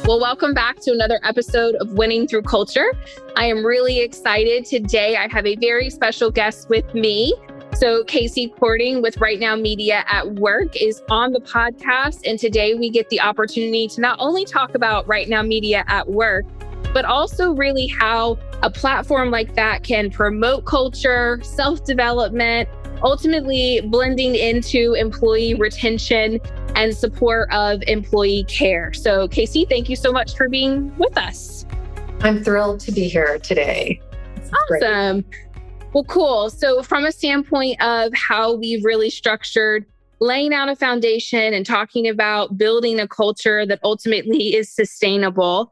Well, welcome back to another episode of Winning Through Culture. I am really excited. Today, I have a very special guest with me. So Kacey Korting with RightNow Media Work is on the podcast. And today we get the opportunity to not only talk about RightNow Media Work, but also really how a platform like that can promote culture, self-development, ultimately blending into employee retention and support of employee care. So Kacey, thank you so much for being with us. I'm thrilled to be here today. Awesome. Great. Well, cool. So from a standpoint of how we've really structured laying out a foundation and talking about building a culture that ultimately is sustainable,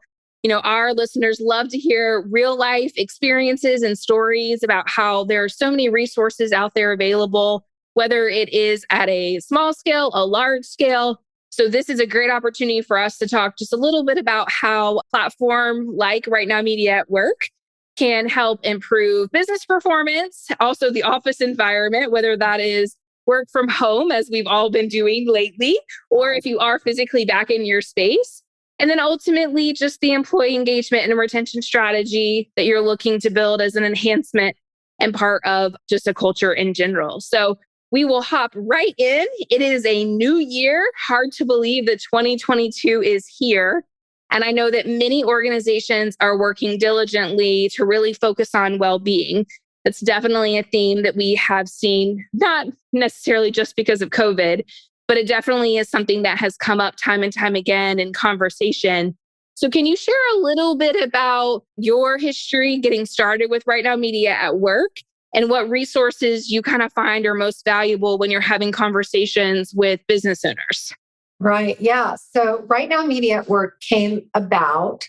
our listeners love to hear real life experiences and stories about how there are so many resources out there available, whether it is at a small scale, a large scale. So this is a great opportunity for us to talk just a little bit about how a platform like RightNow Media Work can help improve business performance, also the office environment, whether that is work from home, as we've all been doing lately, or if you are physically back in your space. And then ultimately, just the employee engagement and retention strategy that you're looking to build as an enhancement and part of just a culture in general. So we will hop right in. It is a new year. Hard to believe that 2022 is here. And I know that many organizations are working diligently to really focus on well-being. That's definitely a theme that we have seen, not necessarily just because of COVID, but it definitely is something that has come up time and time again in conversation. So can you share a little bit about your history getting started with RightNow Media Work and what resources you kind of find are most valuable when you're having conversations with business owners? Right. Yeah. So RightNow Media Work came about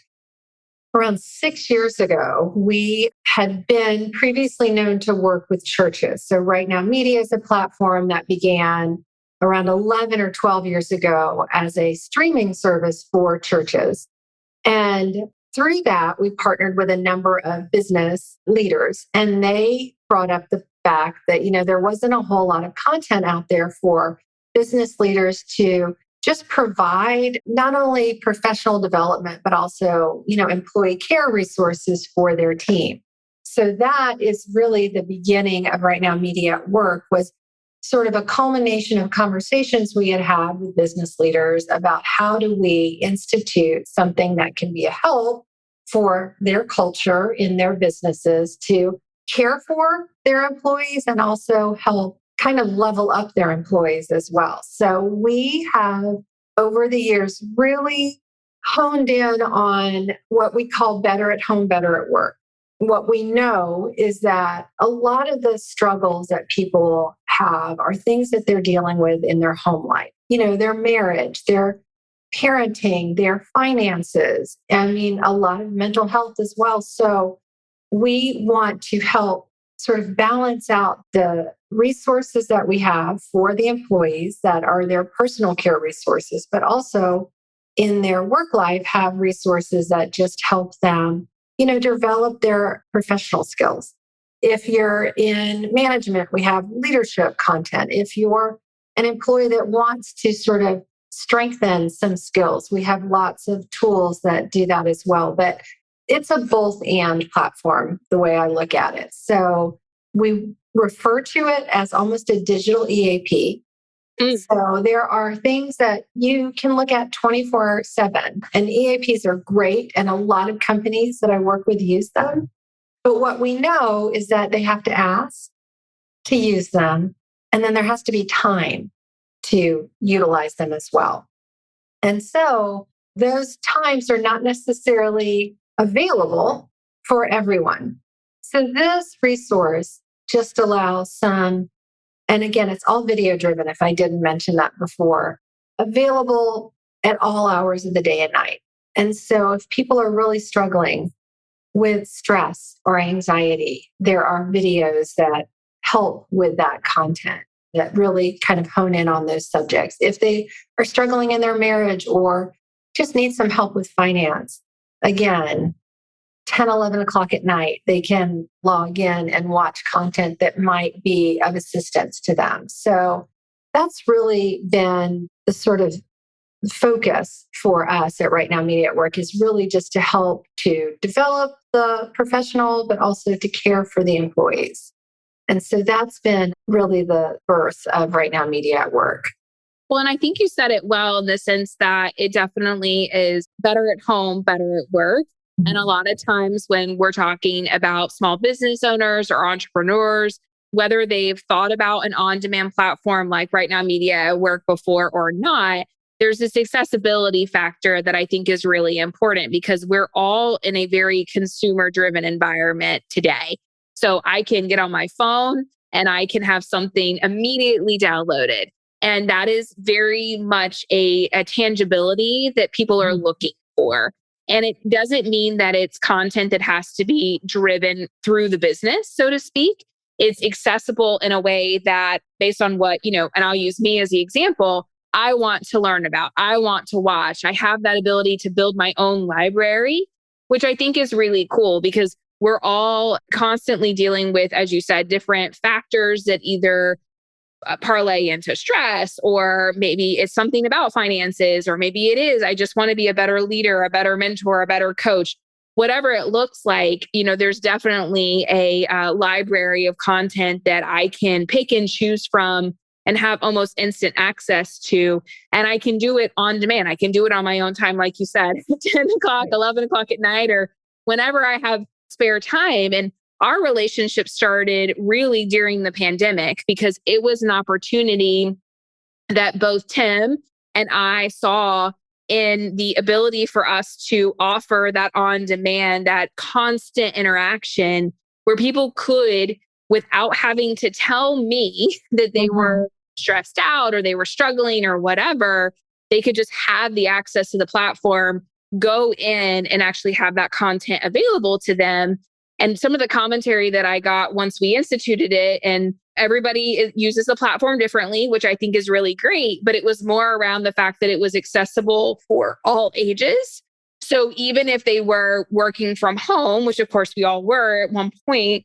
around 6 years ago. We had been previously known to work with churches. So RightNow Media is a platform that began around 11 or 12 years ago as a streaming service for churches. And through that, we partnered with a number of business leaders, and they brought up the fact that, there wasn't a whole lot of content out there for business leaders to just provide not only professional development, but also, employee care resources for their team. So that is really the beginning of RightNow Media Work, was sort of a culmination of conversations we had had with business leaders about how do we institute something that can be a help for their culture in their businesses to care for their employees and also help kind of level up their employees as well. So we have, over the years, really honed in on what we call better at home, better at work. What we know is that a lot of the struggles that people have are things that they're dealing with in their home life. Their marriage, their parenting, their finances, a lot of mental health as well. So we want to help sort of balance out the resources that we have for the employees that are their personal care resources, but also in their work life have resources that just help them, develop their professional skills. If you're in management, we have leadership content. If you're an employee that wants to sort of strengthen some skills, we have lots of tools that do that as well. But it's a both and platform, the way I look at it. So we refer to it as almost a digital EAP. So there are things that you can look at 24/7, and EAPs are great. And a lot of companies that I work with use them. But what we know is that they have to ask to use them. And then there has to be time to utilize them as well. And so those times are not necessarily available for everyone. So this resource just allows some, and again, it's all video driven, if I didn't mention that before, available at all hours of the day and night. And so if people are really struggling with stress or anxiety, there are videos that help with that content that really kind of hone in on those subjects. If they are struggling in their marriage or just need some help with finance, again, 10, 11 o'clock at night, they can log in and watch content that might be of assistance to them. So that's really been the sort of focus for us at Right Now Media at Work is really just to help to develop the professional, but also to care for the employees. And so that's been really the birth of Right Now Media at Work. Well, and I think you said it well in the sense that it definitely is better at home, better at work. And a lot of times when we're talking about small business owners or entrepreneurs, whether they've thought about an on-demand platform like Right Now Media at Work before or not, there's this accessibility factor that I think is really important because we're all in a very consumer-driven environment today. So I can get on my phone and I can have something immediately downloaded. And that is very much a tangibility that people are looking for. And it doesn't mean that it's content that has to be driven through the business, so to speak. It's accessible in a way that based on what, and I'll use me as the example, I want to learn about, I want to watch. I have that ability to build my own library, which I think is really cool because we're all constantly dealing with, as you said, different factors that either parlay into stress, or maybe it's something about finances, or maybe it is, I just want to be a better leader, a better mentor, a better coach. Whatever it looks like, there's definitely a library of content that I can pick and choose from and have almost instant access to. And I can do it on demand. I can do it on my own time, like you said, 10 o'clock, 11 o'clock at night, or whenever I have spare time. And our relationship started really during the pandemic because it was an opportunity that both Tim and I saw in the ability for us to offer that on demand, that constant interaction where people could, without having to tell me that they were stressed out or they were struggling or whatever, they could just have the access to the platform, go in and actually have that content available to them. And some of the commentary that I got once we instituted it, and everybody uses the platform differently, which I think is really great, but it was more around the fact that it was accessible for all ages. So even if they were working from home, which of course we all were at one point,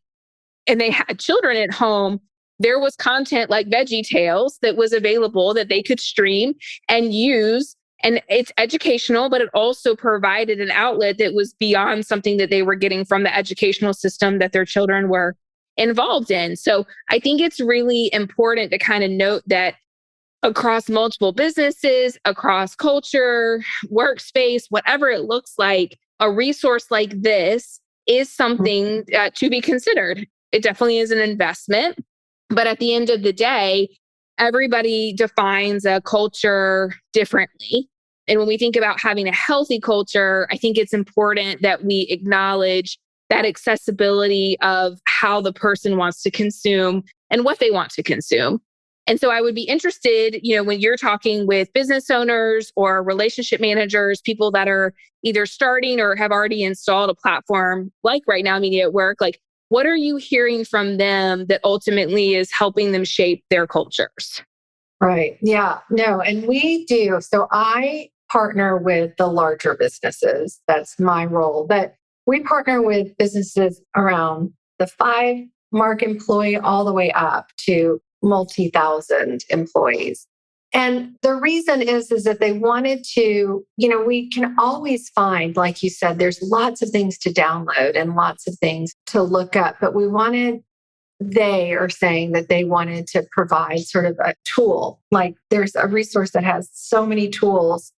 and they had children at home, there was content like Veggie Tales that was available that they could stream and use. And it's educational, but it also provided an outlet that was beyond something that they were getting from the educational system that their children were involved in. So I think it's really important to kind of note that across multiple businesses, across culture, workspace, whatever it looks like, a resource like this is something to be considered. It definitely is an investment. But at the end of the day, everybody defines a culture differently. And when we think about having a healthy culture, I think it's important that we acknowledge that accessibility of how the person wants to consume and what they want to consume. And so I would be interested, when you're talking with business owners or relationship managers, people that are either starting or have already installed a platform like Right Now Media at Work, like what are you hearing from them that ultimately is helping them shape their cultures? Right. Yeah. No, and we do. So I partner with the larger businesses. That's my role. But we partner with businesses around the 5 mark employee all the way up to multi-thousand employees. And the reason is that they wanted to, we can always find, like you said, there's lots of things to download and lots of things to look up, but they are saying that they wanted to provide sort of a tool. Like there's a resource that has so many tools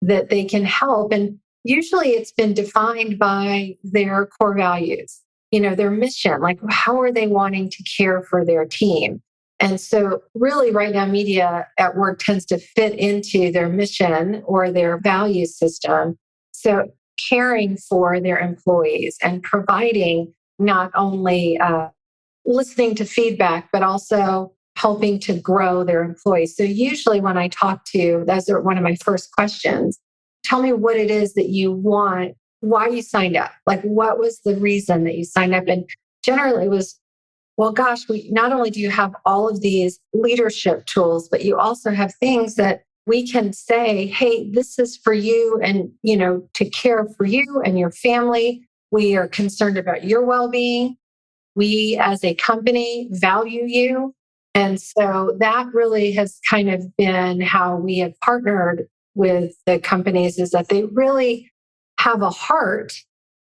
that they can help. And usually it's been defined by their core values, their mission, like how are they wanting to care for their team? And so really Right Now Media at Work tends to fit into their mission or their value system. So caring for their employees and providing not only listening to feedback, but also helping to grow their employees. So usually when I talk to, those are one of my first questions. Tell me what it is that you want, why you signed up. Like what was the reason that you signed up? And generally it was, well, gosh, we not only do you have all of these leadership tools, but you also have things that we can say, hey, this is for you and, to care for you and your family. We are concerned about your well-being. We as a company value you. And so that really has kind of been how we have partnered with the companies is that they really have a heart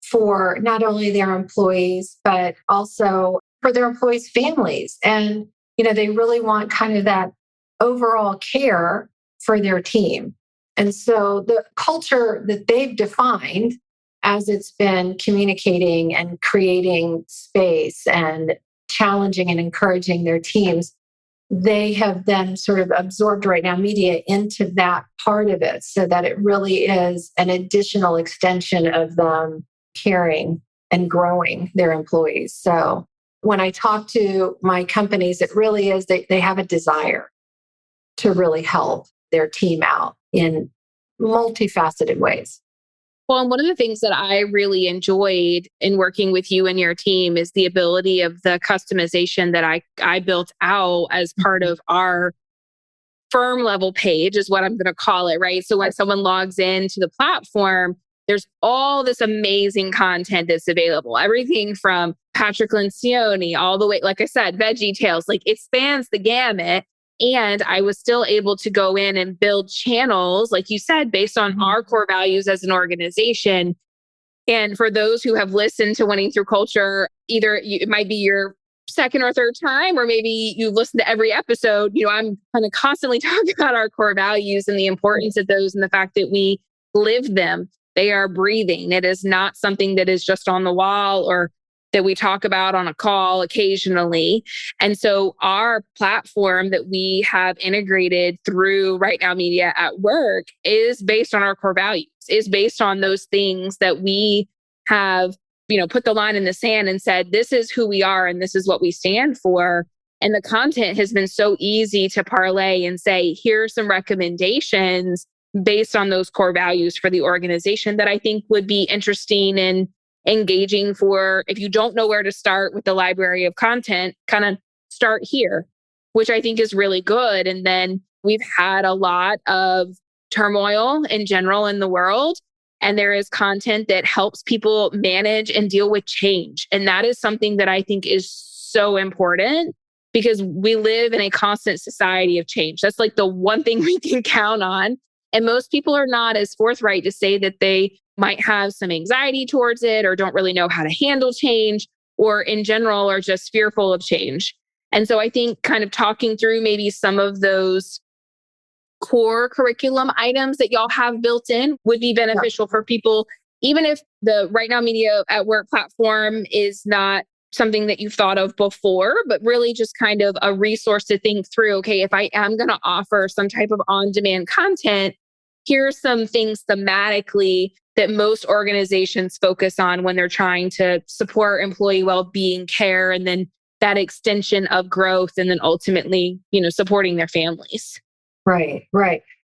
for not only their employees, but also for their employees' families. And, they really want kind of that overall care for their team. And so the culture that they've defined as it's been communicating and creating space and challenging and encouraging their teams, they have then sort of absorbed RightNow Media into that part of it so that it really is an additional extension of them caring and growing their employees. So when I talk to my companies, it really is they have a desire to really help their team out in multifaceted ways. Well, and one of the things that I really enjoyed in working with you and your team is the ability of the customization that I built out as part of our firm level page, is what I'm going to call it, right? So when someone logs into the platform, there's all this amazing content that's available. Everything from Patrick Lencioni all the way, like I said, Veggie Tales, like it spans the gamut. And I was still able to go in and build channels, like you said, based on our core values as an organization. And for those who have listened to Winning Through Culture, it might be your second or third time, or maybe you listen to every episode. I'm kind of constantly talking about our core values and the importance of those and the fact that we live them. They are breathing. It is not something that is just on the wall or that we talk about on a call occasionally. And so our platform that we have integrated through RightNow Media at Work is based on our core values, is based on those things that we have, put the line in the sand and said, this is who we are and this is what we stand for. And the content has been so easy to parlay and say, here's some recommendations based on those core values for the organization that I think would be interesting and engaging for, if you don't know where to start with the library of content, kind of start here, which I think is really good. And then we've had a lot of turmoil in general in the world, and there is content that helps people manage and deal with change. And that is something that I think is so important because we live in a constant society of change. That's like the one thing we can count on. And most people are not as forthright to say that they might have some anxiety towards it or don't really know how to handle change, or in general are just fearful of change. And so I think kind of talking through maybe some of those core curriculum items that y'all have built in would be beneficial for people, even if the RightNow Media at Work platform is not something that you've thought of before, but really just kind of a resource to think through, okay, if I am going to offer some type of on-demand content, here's some things thematically that most organizations focus on when they're trying to support employee well-being care, and then that extension of growth, and then ultimately, supporting their families. Right.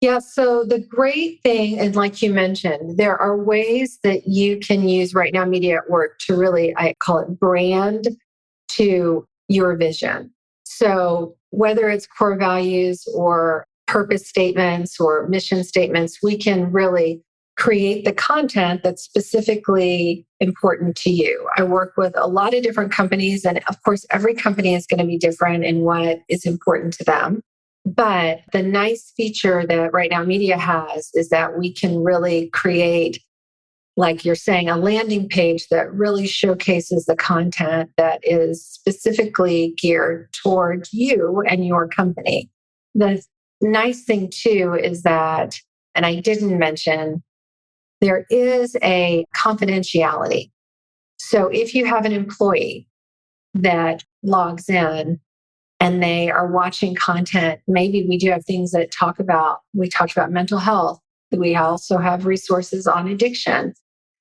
Yeah. So the great thing, and like you mentioned, there are ways that you can use RightNow Media at Work to really, I call it, brand to your vision. So whether it's core values or purpose statements or mission statements, we can really create the content that's specifically important to you. I work with a lot of different companies, and of course, every company is going to be different in what is important to them. But the nice feature that RightNow Media has is that we can really create, like you're saying, a landing page that really showcases the content that is specifically geared toward you and your company. The nice thing too is that, and I didn't mention, there is a confidentiality. So if you have an employee that logs in and they are watching content, maybe we do have things that we talked about mental health. We also have resources on addiction.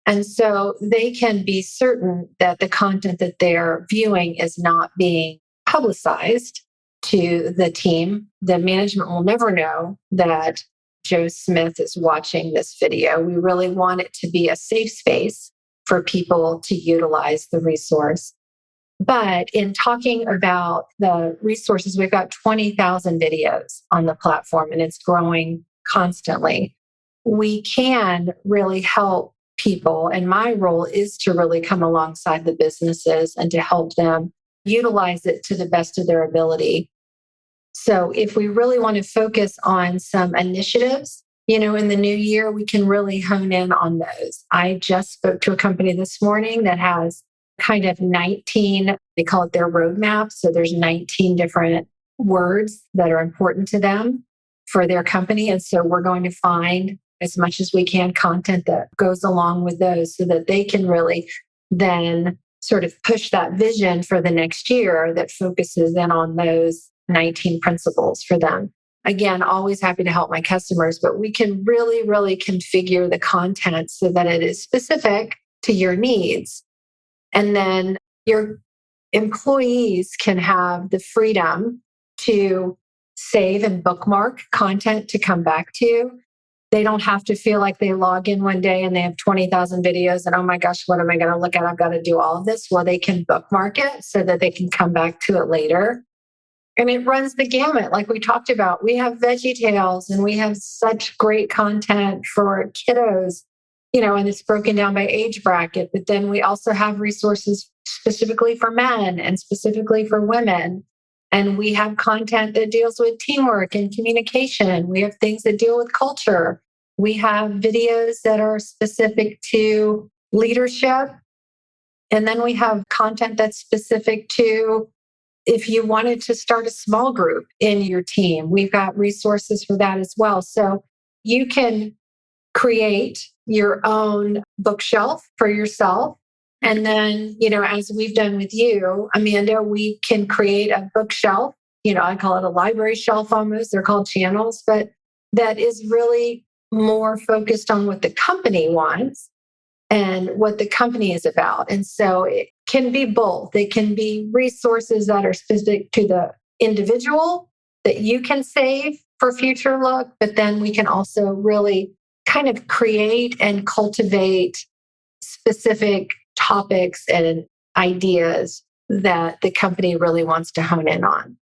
And so they can be certain that the content that they're viewing is not being publicized to the team. The management will never know that Joe Smith is watching this video. We really want it to be a safe space for people to utilize the resource. But in talking about the resources, we've got 20,000 videos on the platform, and it's growing constantly. We can really help people. And my role is to really come alongside the businesses and to help them utilize it to the best of their ability. So if we really want to focus on some initiatives in the new year, we can really hone in on those. I just spoke to a company this morning that has kind of 19, they call it their roadmap. So there's 19 different words that are important to them for their company. And so we're going to find as much as we can content that goes along with those so that they can really then sort of push that vision for the next year that focuses in on those 19 principles for them. Again, always happy to help my customers, but we can really, really configure the content so that it is specific to your needs. And then your employees can have the freedom to save and bookmark content to come back to. They don't have to feel like they log in one day and they have 20,000 videos and, oh my gosh, what am I going to look at? I've got to do all of this. Well, they can bookmark it so that they can come back to it later. And it runs the gamut. Like we talked about, we have Veggie Tales and we have such great content for kiddos, and it's broken down by age bracket. But then we also have resources specifically for men and specifically for women. And we have content that deals with teamwork and communication. We have things that deal with culture. We have videos that are specific to leadership. And then we have content that's specific to if you wanted to start a small group in your team, we've got resources for that as well. So you can create your own bookshelf for yourself. And then, as we've done with you, Amanda, we can create a bookshelf. I call it a library shelf almost. They're called channels, but that is really more focused on what the company wants and what the company is about. And so it can be both. It can be resources that are specific to the individual that you can save for future look, but then we can also really kind of create and cultivate specific topics and ideas that the company really wants to hone in on.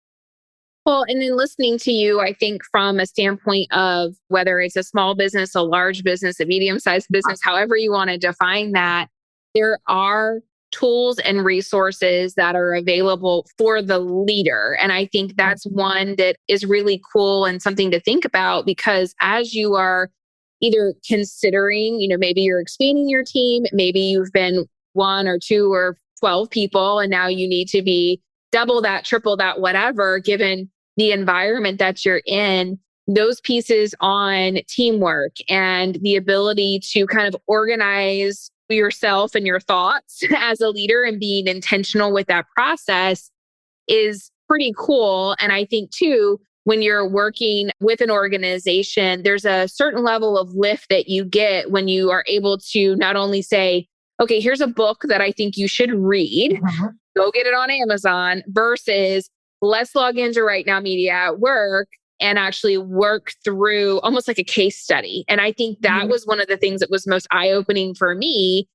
Well, and then listening to you, I think from a standpoint of whether it's a small business, a large business, a medium-sized business, however you want to define that, there are tools and resources that are available for the leader. And I think that's one that is really cool and something to think about because as you are either considering, maybe you're expanding your team, maybe you've been 1 or 2 or 12 people, and now you need to be double that, triple that, whatever, given the environment that you're in, those pieces on teamwork and the ability to kind of organize yourself and your thoughts as a leader and being intentional with that process is pretty cool. And I think too, when you're working with an organization, there's a certain level of lift that you get when you are able to not only say, okay, here's a book that I think you should read, go get it on Amazon, versus let's log into RightNow Media at Work and actually work through almost like a case study. And I think that was one of the things that was most eye-opening for me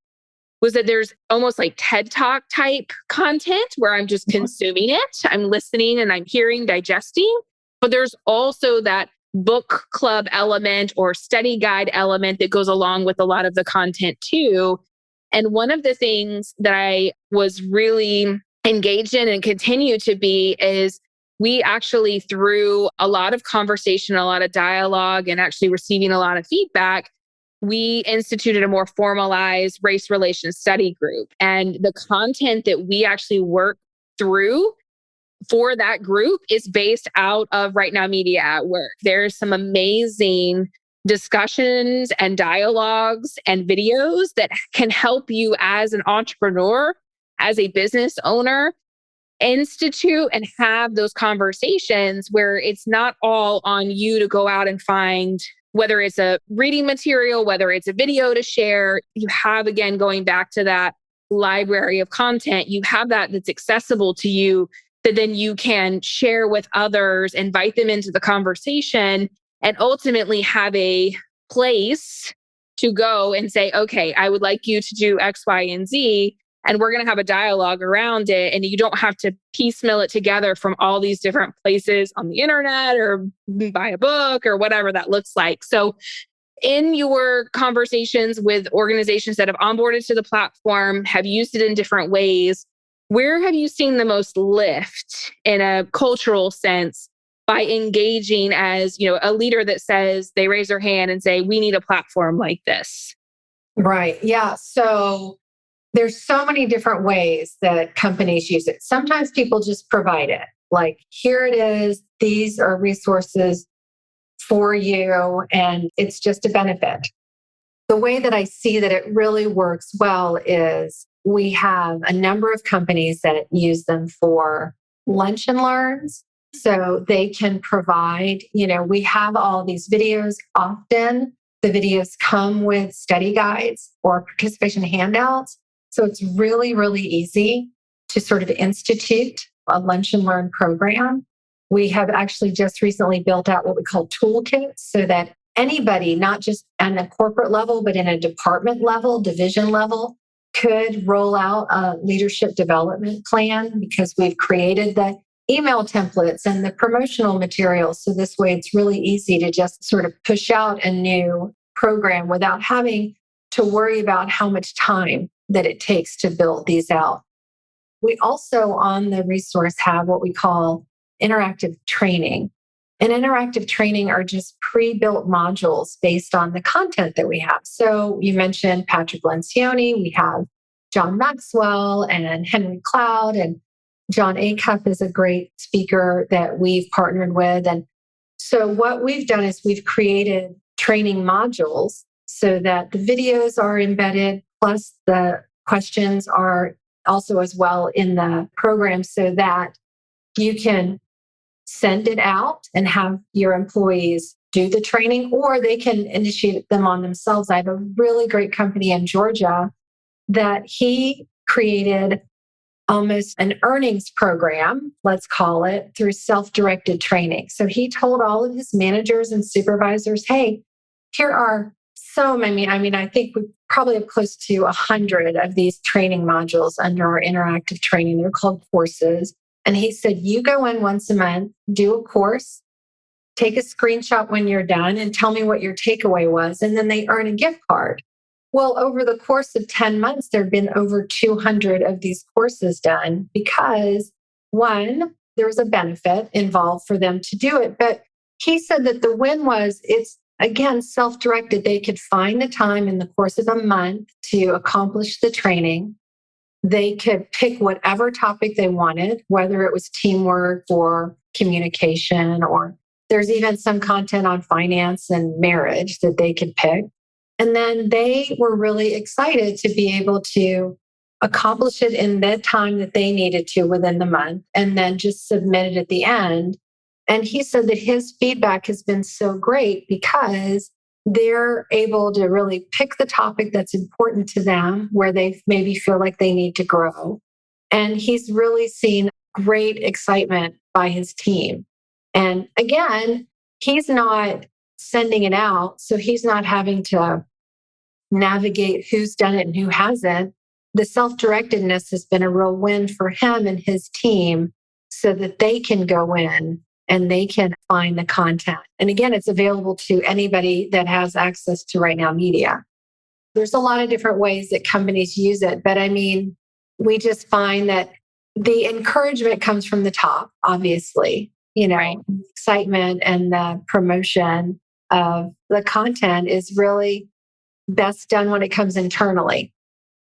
was that there's almost like TED Talk type content where I'm just consuming it. I'm listening and I'm hearing, digesting. But there's also that book club element or study guide element that goes along with a lot of the content too. And one of the things that I was really engaged in and continue to be is we actually, through a lot of conversation, a lot of dialogue, and actually receiving a lot of feedback, we instituted a more formalized race relations study group. And the content that we actually work through for that group is based out of RightNow Media at Work. There's some amazing discussions and dialogues and videos that can help you as an entrepreneur, as a business owner, institute and have those conversations where it's not all on you to go out and find, whether it's a reading material, whether it's a video to share. You have, again, going back to that library of content, you have that that's accessible to you that then you can share with others, invite them into the conversation, and ultimately have a place to go and say, okay, I would like you to do X, Y, and Z. And we're going to have a dialogue around it. And you don't have to piecemeal it together from all these different places on the internet or buy a book or whatever that looks like. So in your conversations with organizations that have onboarded to the platform, have used it in different ways, where have you seen the most lift in a cultural sense by engaging as, a leader that says they raise their hand and say, we need a platform like this. Right. Yeah. So there's so many different ways that companies use it. Sometimes people just provide it. Like, here it is. These are resources for you, and it's just a benefit. The way that I see that it really works well is we have a number of companies that use them for lunch and learns. So they can provide, we have all these videos. Often the videos come with study guides or participation handouts. So it's really, really easy to sort of institute a lunch and learn program. We have actually just recently built out what we call toolkits so that anybody, not just on a corporate level, but in a department level, division level, could roll out a leadership development plan, because we've created the email templates and the promotional materials. So this way it's really easy to just sort of push out a new program without having to worry about how much time that it takes to build these out. We also on the resource have what we call interactive training. And interactive training are just pre-built modules based on the content that we have. So you mentioned Patrick Lencioni, we have John Maxwell and Henry Cloud, and John Acuff is a great speaker that we've partnered with. And so what we've done is we've created training modules so that the videos are embedded, plus the questions are also as well in the program, so that you can send it out and have your employees do the training, or they can initiate them on themselves. I have a really great company in Georgia that he created almost an earnings program, let's call it, through self-directed training. So he told all of his managers and supervisors, hey, here are so many, I think we probably have close to 100 of these training modules under our interactive training. They're called courses. And he said, you go in once a month, do a course, take a screenshot when you're done, and tell me what your takeaway was. And then they earn a gift card. Well, over the course of 10 months, there have been over 200 of these courses done because, one, there was a benefit involved for them to do it. But he said that the win was it's, again, self-directed. They could find the time in the course of a month to accomplish the training. They could pick whatever topic they wanted, whether it was teamwork or communication, or there's even some content on finance and marriage that they could pick. And then they were really excited to be able to accomplish it in the time that they needed to within the month, and then just submit it at the end. And he said that his feedback has been so great because they're able to really pick the topic that's important to them, where they maybe feel like they need to grow. And he's really seen great excitement by his team. And again, he's not sending it out, so he's not having to navigate who's done it and who hasn't. The self-directedness has been a real win for him and his team, so that they can go in and they can find the content. And again, it's available to anybody that has access to RightNow Media. There's a lot of different ways that companies use it, but we just find that the encouragement comes from the top, obviously, Right. Excitement and the promotion of the content is really best done when it comes internally.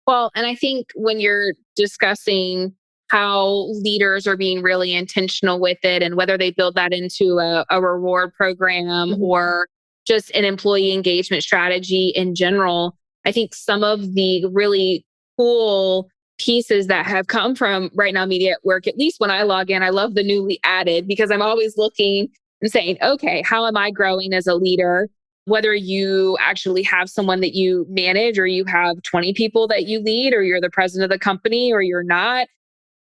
Well, and I think when you're discussing how leaders are being really intentional with it, and whether they build that into a reward program or just an employee engagement strategy in general, I think some of the really cool pieces that have come from RightNow Media Work, at least when I log in, I love the newly added, because I'm always looking and saying, okay, how am I growing as a leader? Whether you actually have someone that you manage, or you have 20 people that you lead, or you're the president of the company, or you're not,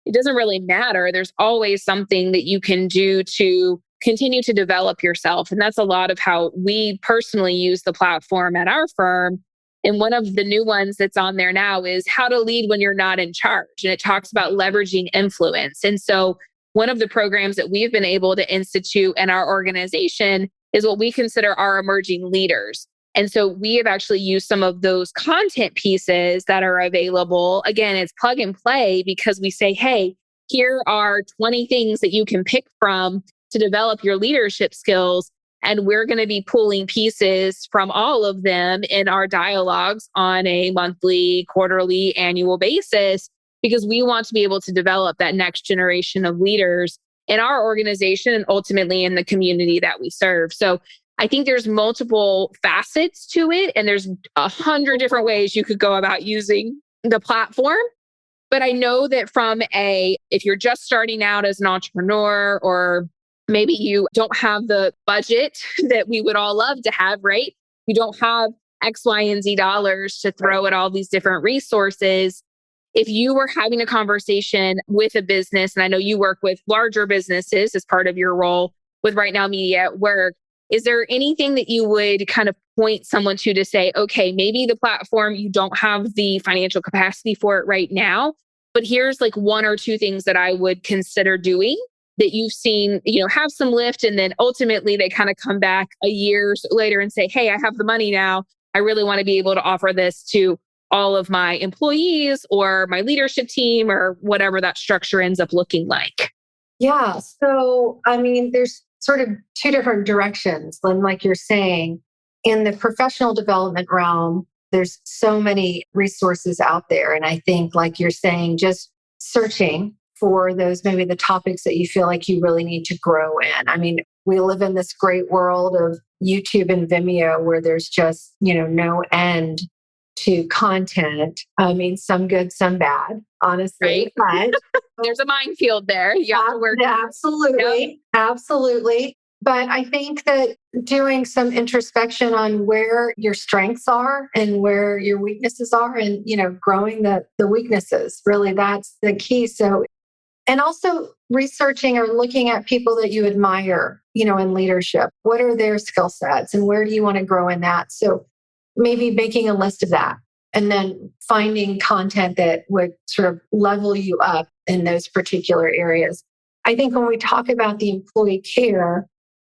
it doesn't really matter. There's always something that you can do to continue to develop yourself. And that's a lot of how we personally use the platform at our firm. And one of the new ones that's on there now is how to lead when you're not in charge. And it talks about leveraging influence. And so one of the programs that we've been able to institute in our organization is what we consider our emerging leaders. And so we have actually used some of those content pieces that are available. Again, it's plug and play, because we say, hey, here are 20 things that you can pick from to develop your leadership skills. And we're going to be pulling pieces from all of them in our dialogues on a monthly, quarterly, annual basis, because we want to be able to develop that next generation of leaders in our organization and ultimately in the community that we serve. So I think there's multiple facets to it, and there's 100 different ways you could go about using the platform. But I know that if you're just starting out as an entrepreneur, or maybe you don't have the budget that we would all love to have, right? You don't have X, Y, and Z dollars to throw at all these different resources. If you were having a conversation with a business, and I know you work with larger businesses as part of your role with RightNow Media Work, is there anything that you would kind of point someone to say, okay, maybe the platform, you don't have the financial capacity for it right now, but here's like one or two things that I would consider doing that you've seen, have some lift, and then ultimately they kind of come back a year later and say, hey, I have the money now. I really want to be able to offer this to all of my employees or my leadership team or whatever that structure ends up looking like. Yeah. So, there's sort of two different directions. And like you're saying, in the professional development realm, there's so many resources out there. And I think, like you're saying, just searching for those, maybe the topics that you feel like you really need to grow in. We live in this great world of YouTube and Vimeo where there's just, no end to content. Some good, some bad, honestly. Right. But there's a minefield there. You have to work. Absolutely. Yep. Absolutely. But I think that doing some introspection on where your strengths are and where your weaknesses are, and, growing the weaknesses, really, that's the key. So, and also researching or looking at people that you admire, in leadership. What are their skill sets and where do you want to grow in that? So maybe making a list of that and then finding content that would sort of level you up in those particular areas. I think when we talk about the employee care,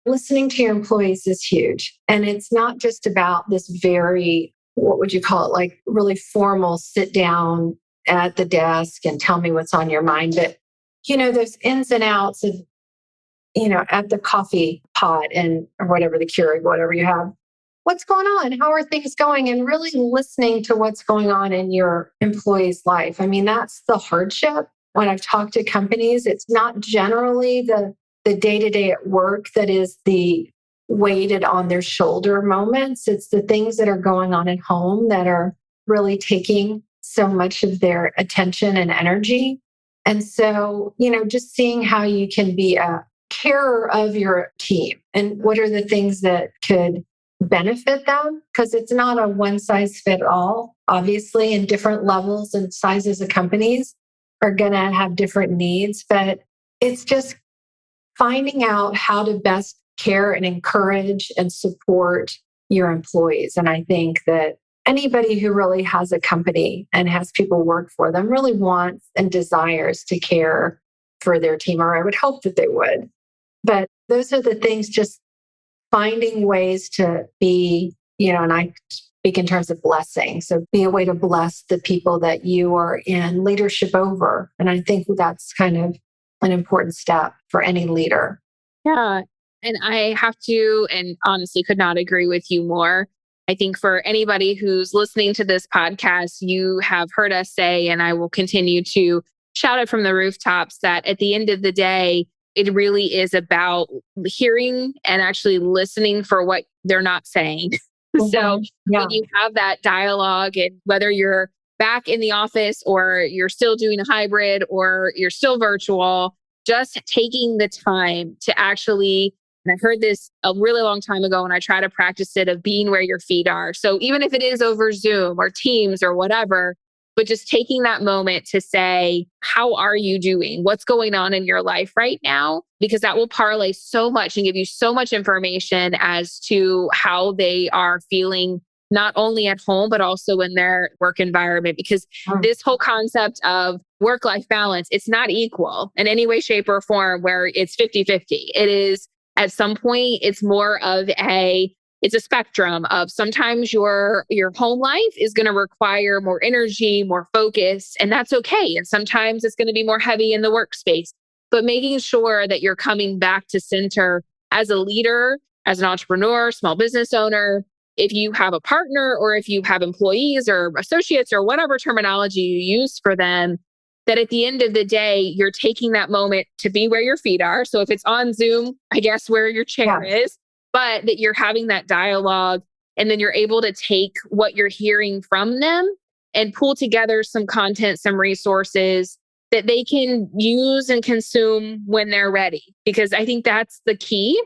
listening to your employees is huge. And it's not just about this very, what would you call it, like really formal sit down at the desk and tell me what's on your mind. But, those ins and outs of, at the coffee pot and or whatever the Keurig, whatever you have. What's going on? How are things going? And really listening to what's going on in your employee's life. That's the hardship. When I've talked to companies, it's not generally the day-to-day at work that is the weighted on their shoulder moments. It's the things that are going on at home that are really taking so much of their attention and energy. And so, just seeing how you can be a carer of your team and what are the things that could benefit them, because it's not a one size fit all. Obviously, in different levels and sizes of companies are going to have different needs, but it's just finding out how to best care and encourage and support your employees. And I think that anybody who really has a company and has people work for them really wants and desires to care for their team, or I would hope that they would. But those are the things, just finding ways to be, and I speak in terms of blessing. So be a way to bless the people that you are in leadership over. And I think that's kind of an important step for any leader. Yeah. And I have to, and honestly could not agree with you more. I think for anybody who's listening to this podcast, you have heard us say, and I will continue to shout it from the rooftops, that at the end of the day, it really is about hearing and actually listening for what they're not saying. Mm-hmm. So when you have that dialogue, and whether you're back in the office or you're still doing a hybrid or you're still virtual, just taking the time to actually, and I heard this a really long time ago and I try to practice it, of being where your feet are. So even if it is over Zoom or Teams or whatever, but just taking that moment to say, how are you doing? What's going on in your life right now? Because that will parlay so much and give you so much information as to how they are feeling, not only at home, but also in their work environment. Because this whole concept of work-life balance, it's not equal in any way, shape, or form where it's 50-50. It is, at some point, it's more of it's a spectrum of, sometimes your home life is going to require more energy, more focus, and that's okay. And sometimes it's going to be more heavy in the workspace. but making sure that you're coming back to center as a leader, as an entrepreneur, small business owner, if you have a partner or if you have employees or associates or whatever terminology you use for them, that at the end of the day, you're taking that moment to be where your feet are. So if it's on Zoom, I guess where your chair is, but that you're having that dialogue and then you're able to take what you're hearing from them and pull together some content, some resources that they can use and consume when they're ready. Because I think that's the key.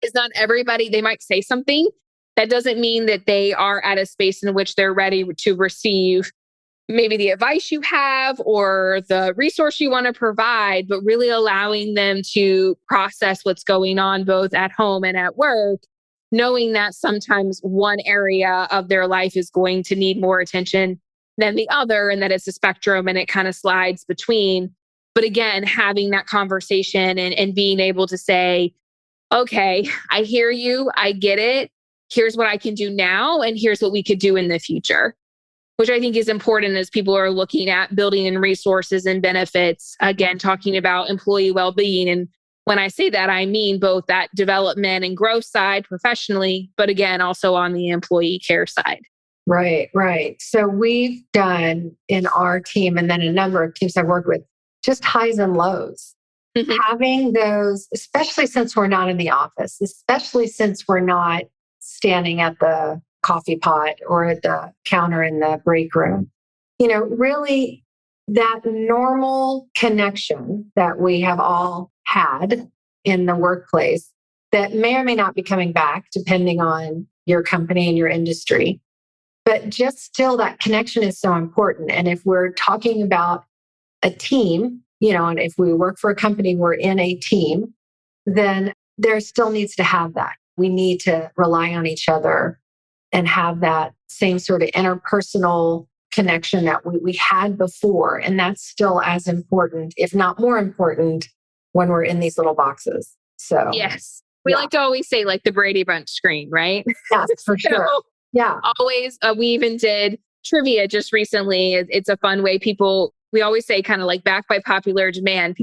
Is not everybody, they might say something. That doesn't mean that they are at a space in which they're ready to receive maybe the advice you have or the resource you want to provide, but really allowing them to process what's going on both at home and at work, knowing that sometimes one area of their life is going to need more attention than the other, and that it's a spectrum and it kind of slides between. But again, having that conversation and being able to say, okay, I hear you, I get it. Here's what I can do now, and here's what we could do in the future, which I think is important as people are looking at building in resources and benefits. Again, talking about employee well-being. And when I say that, I mean both that development and growth side professionally, but again, also on the employee care side. Right, right. So we've done in our team and then a number of teams I've worked with, just highs and lows. Having those, especially since we're not in the office, especially since we're not standing at the coffee pot or at the counter in the break room, really that normal connection that we have all had in the workplace that may or may not be coming back depending on your company and your industry. But just still that connection is so important. And if we're talking about a team, and if we work for a company, we're in a team, then there still needs to have that. We need to rely on each other and have that same sort of interpersonal connection that we had before. And that's still as important, if not more important, when we're in these little boxes. So, yes, we like to always say like the Brady Bunch screen, right? Yes, for sure. Yeah. Always. We even did trivia just recently. It's a fun way we always say kind of like backed by popular demand.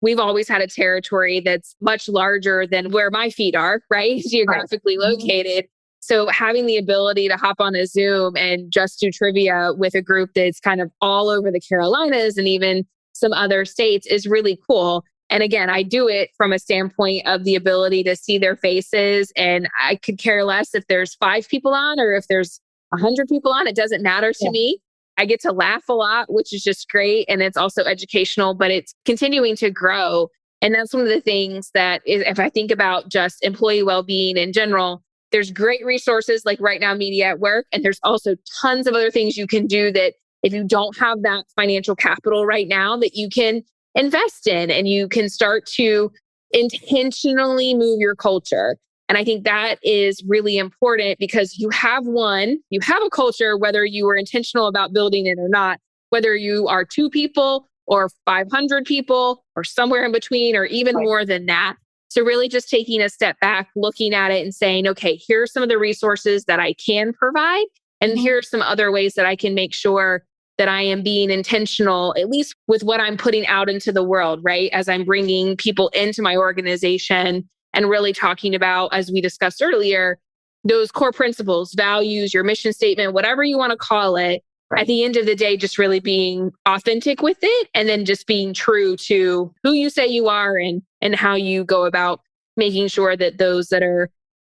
We've always had a territory that's much larger than where my feet are, right? Geographically located. So having the ability to hop on a Zoom and just do trivia with a group that's kind of all over the Carolinas and even some other states is really cool. And again, I do it from a standpoint of the ability to see their faces. And I could care less if there's 5 people on or if there's 100 people on. It doesn't matter to me. I get to laugh a lot, which is just great. And it's also educational, but it's continuing to grow. And that's one of the things that is, if I think about just employee well-being in general, there's great resources like RightNow Media at Work. And there's also tons of other things you can do that if you don't have that financial capital right now, that you can invest in and you can start to intentionally move your culture. And I think that is really important because you have a culture, whether you were intentional about building it or not, whether you are 2 people or 500 people or somewhere in between or even more than that. So really just taking a step back, looking at it and saying, okay, here are some of the resources that I can provide. And here are some other ways that I can make sure that I am being intentional, at least with what I'm putting out into the world, right? As I'm bringing people into my organization and really talking about, as we discussed earlier, those core principles, values, your mission statement, whatever you want to call it. At the end of the day, just really being authentic with it and then just being true to who you say you are and how you go about making sure that those that are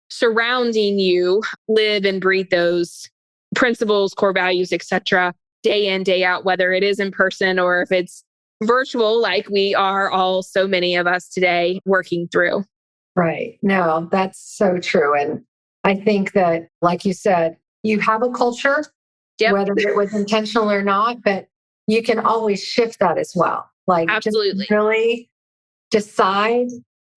surrounding you live and breathe those principles, core values, etc., day in, day out, whether it is in person or if it's virtual, like we are all, so many of us today working through. Right. No, that's so true. And I think that, like you said, you have a culture, whether it was intentional or not, but you can always shift that as well. Like, absolutely, just really decide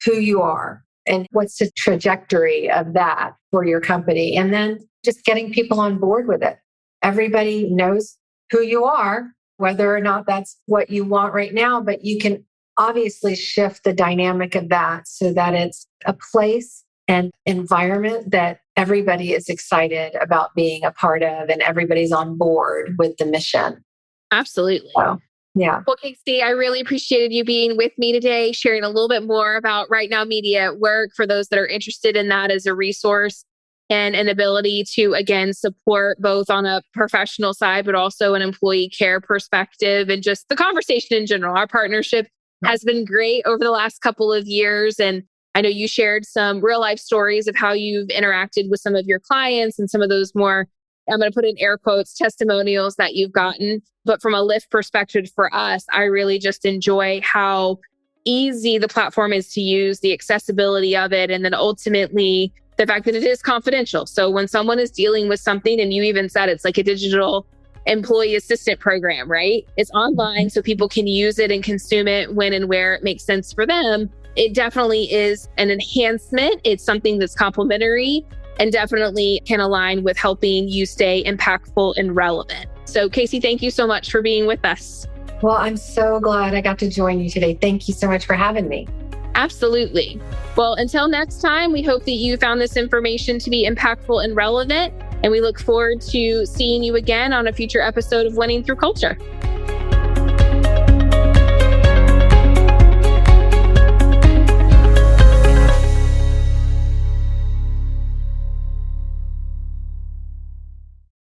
who you are and what's the trajectory of that for your company. And then just getting people on board with it. Everybody knows who you are, whether or not that's what you want right now, but you can obviously shift the dynamic of that so that it's a place and environment that everybody is excited about being a part of and everybody's on board with the mission. Absolutely. So, Yeah. Well, Kacey, I really appreciated you being with me today, sharing a little bit more about RightNow Media Work for those that are interested in that as a resource and an ability to, again, support both on a professional side, but also an employee care perspective and just the conversation in general. Our partnership has been great over the last couple of years. And I know you shared some real life stories of how you've interacted with some of your clients and some of those more, I'm going to put in air quotes, testimonials that you've gotten. But from a Lyft perspective for us, I really just enjoy how easy the platform is to use, the accessibility of it, and then ultimately the fact that it is confidential. So when someone is dealing with something, and you even said it's like a digital employee assistant program, right? It's online so people can use it and consume it when and where it makes sense for them. It definitely is an enhancement. It's something that's complementary and definitely can align with helping you stay impactful and relevant. So Kacey, thank you so much for being with us. Well, I'm so glad I got to join you today. Thank you so much for having me. Absolutely. Well, until next time, we hope that you found this information to be impactful and relevant. And we look forward to seeing you again on a future episode of Winning Through Culture.